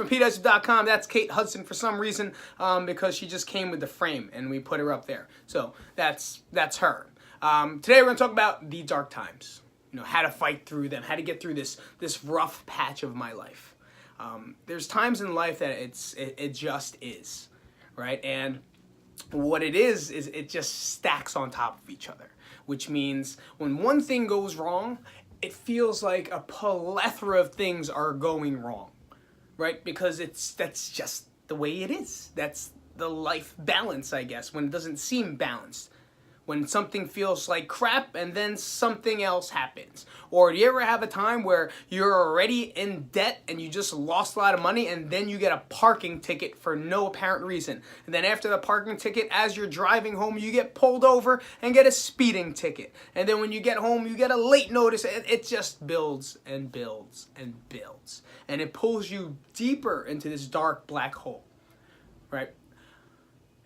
from PeteHudson.com. That's Kate Hudson for some reason, because she just came with the frame and we put her up there. So that's her. Today we're going to talk about the dark times. You know, how to fight through them, how to get through this rough patch of my life. There's times in life that it just is, right? And what it is it just stacks on top of each other, which means when one thing goes wrong, it feels like a plethora of things are going wrong, right? Because that's just the way it is. That's the life balance, I guess, when it doesn't seem balanced. When something feels like crap and then something else happens. Or do you ever have a time where you're already in debt and you just lost a lot of money and then you get a parking ticket for no apparent reason? And then after the parking ticket, as you're driving home, you get pulled over and get a speeding ticket. And then when you get home, you get a late notice. It just builds and builds and builds. And it pulls you deeper into this dark black hole, right?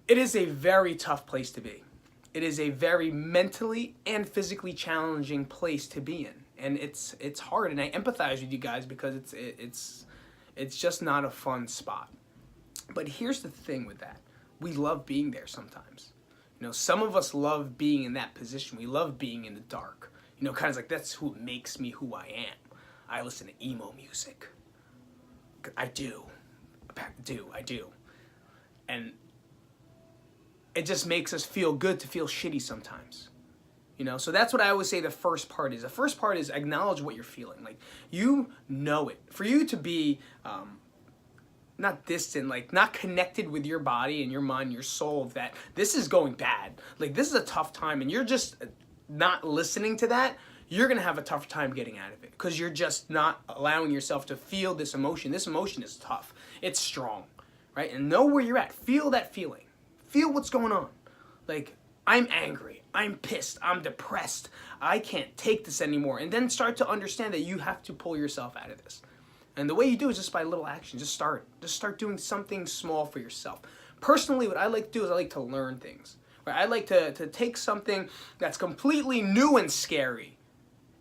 It is a very tough place to be. It is a very mentally and physically challenging place to be in, and it's hard. And I empathize with you guys because it's just not a fun spot. But here's the thing with that: we love being there sometimes. You know, some of us love being in that position. We love being in the dark. You know, kind of like that's who makes me who I am. I listen to emo music. I do, and it just makes us feel good to feel shitty sometimes, you know? So that's what I always say the first part is. The first part is acknowledge what you're feeling. Like, you know it. For you to be not distant, like not connected with your body and your mind and your soul, that this is going bad. Like, this is a tough time and you're just not listening to that, you're going to have a tough time getting out of it because you're just not allowing yourself to feel this emotion. This emotion is tough. It's strong, right? And know where you're at. Feel that feeling. Feel what's going on. Like, I'm angry, I'm pissed, I'm depressed, I can't take this anymore. And then start to understand that you have to pull yourself out of this. And the way you do is just by little action. Just start doing something small for yourself. Personally, what I like to do is I like to learn things. Right? I like to take something that's completely new and scary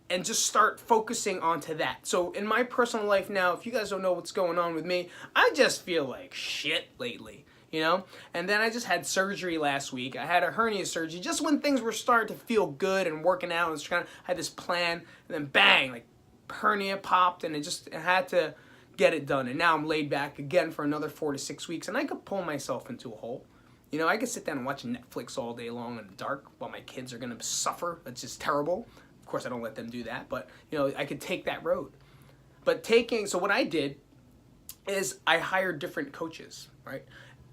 and just start focusing onto that. So in my personal life now, if you guys don't know what's going on with me, I just feel like shit lately. You know, and then I just had surgery last week. I had a hernia surgery just when things were starting to feel good and working out. I was trying to had this plan, and then bang, like hernia popped, and I had to get it done. And now I'm laid back again for another 4 to 6 weeks, and I could pull myself into a hole. You know, I could sit down and watch Netflix all day long in the dark while my kids are gonna suffer. That's just terrible. Of course, I don't let them do that, but you know, I could take that road. But so what I did is I hired different coaches, right?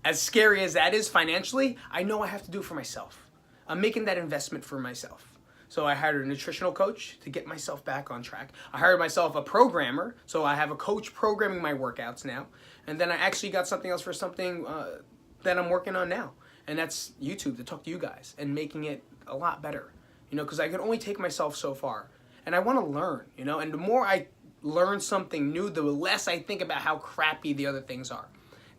As scary as that is financially, I know I have to do it for myself. I'm making that investment for myself. So I hired a nutritional coach to get myself back on track. I hired myself a programmer, so I have a coach programming my workouts now. And then I actually got something else for something that I'm working on now. And that's YouTube, to talk to you guys and making it a lot better. You know, because I can only take myself so far. And I want to learn, you know, and the more I learn something new, the less I think about how crappy the other things are.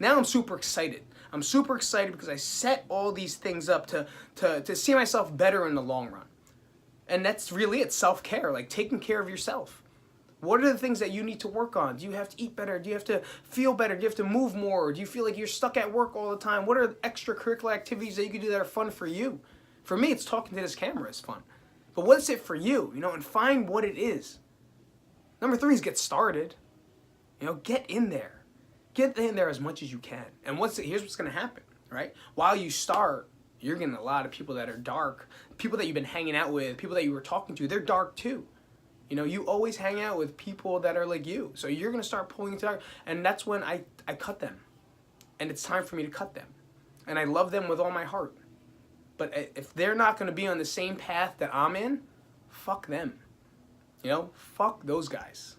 Now I'm super excited. I'm super excited because I set all these things up to see myself better in the long run. And that's really it, self-care, like taking care of yourself. What are the things that you need to work on? Do you have to eat better? Do you have to feel better? Do you have to move more? Do you feel like you're stuck at work all the time? What are the extracurricular activities that you can do that are fun for you? For me, it's talking to this camera is fun. But what is it for you? You know, and find what it is. Number 3 is get started. You know, get in there. Get in there as much as you can. And here's what's going to happen, right? While you start, you're getting a lot of people that are dark. People that you've been hanging out with, people that you were talking to, they're dark too. You know, you always hang out with people that are like you. So you're going to start pulling into dark. And that's when I cut them. And it's time for me to cut them. And I love them with all my heart. But if they're not going to be on the same path that I'm in, fuck them. You know, fuck those guys.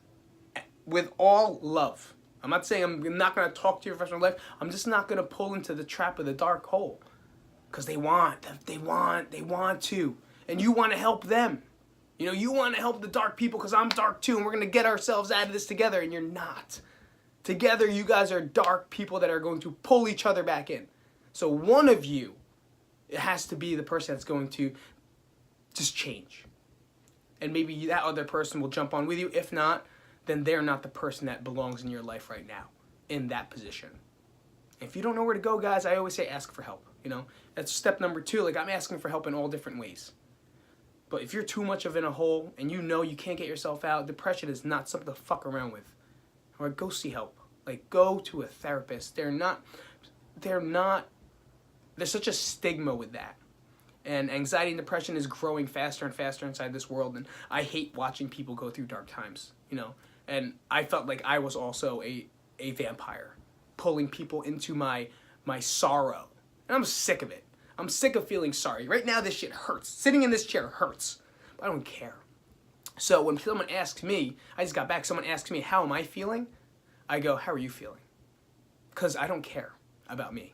With all love. I'm not saying I'm not going to talk to your professional life. I'm just not going to pull into the trap of the dark hole. Because they want to. And you want to help them. You know, you want to help the dark people because I'm dark too. And we're going to get ourselves out of this together. And you're not. Together, you guys are dark people that are going to pull each other back in. So one of you, it has to be the person that's going to just change. And maybe that other person will jump on with you. If not, then they're not the person that belongs in your life right now. in that position. If you don't know where to go, guys, I always say ask for help. You know, that's step number 2. Like, I'm asking for help in all different ways. But if you're too much of in a hole and you know you can't get yourself out, depression is not something to fuck around with. Or go see help. Like, go to a therapist. There's such a stigma with that. And anxiety and depression is growing faster and faster inside this world. And I hate watching people go through dark times, you know. And I felt like I was also a vampire, pulling people into my sorrow. And I'm sick of it. I'm sick of feeling sorry. Right now, this shit hurts. Sitting in this chair hurts. But I don't care. So when someone asks me, I just got back, someone asks me, how am I feeling? I go, how are you feeling? Because I don't care about me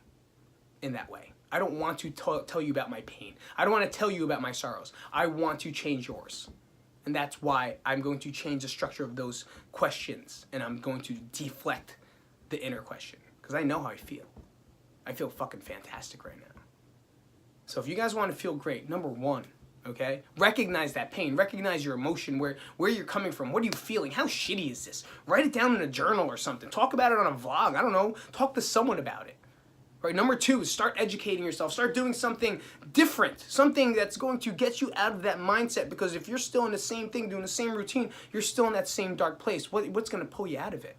in that way. I don't want to tell you about my pain. I don't want to tell you about my sorrows. I want to change yours. And that's why I'm going to change the structure of those questions. And I'm going to deflect the inner question. Because I know how I feel. I feel fucking fantastic right now. So if you guys want to feel great, number 1, okay? Recognize that pain. Recognize your emotion, where you're coming from. What are you feeling? How shitty is this? Write it down in a journal or something. Talk about it on a vlog. I don't know. Talk to someone about it. Right? Number 2 is start educating yourself. Start doing something different. Something that's going to get you out of that mindset. Because if you're still in the same thing, doing the same routine, you're still in that same dark place. What's going to pull you out of it?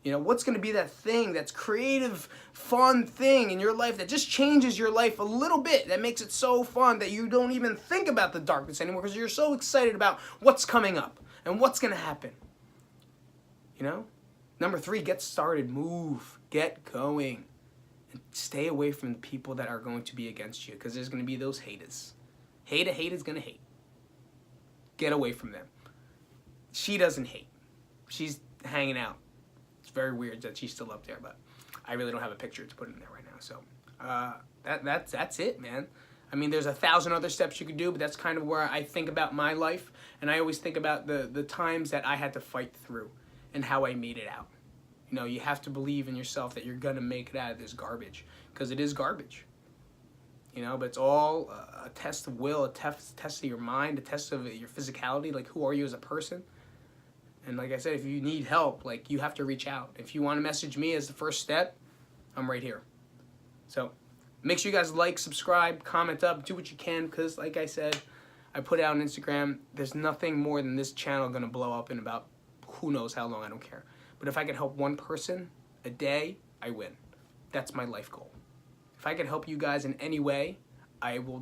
You know, what's going to be that thing, that's creative, fun thing in your life that just changes your life a little bit, that makes it so fun that you don't even think about the darkness anymore because you're so excited about what's coming up and what's going to happen. You know? Number 3, get started. Move. Get going. And stay away from the people that are going to be against you because there's going to be those haters. Hate is going to hate. Get away from them. She doesn't hate. She's hanging out. It's very weird that she's still up there, but I really don't have a picture to put in there right now. So that's it, man. I mean, there's 1,000 other steps you could do, but that's kind of where I think about my life, and I always think about the times that I had to fight through and how I made it out. You know, you have to believe in yourself that you're gonna make it out of this garbage, because it is garbage. You know, but it's all a test of will, a test of your mind, a test of your physicality. Like, who are you as a person? And like I said, if you need help, like, you have to reach out. If you want to message me as the first step, I'm right here. So make sure you guys like, subscribe, comment up, do what you can, because like I said, I put it out on Instagram. There's nothing more than this channel going to blow up in about who knows how long. I don't care. But if I can help one person a day, I win. That's my life goal. If I can help you guys in any way, I will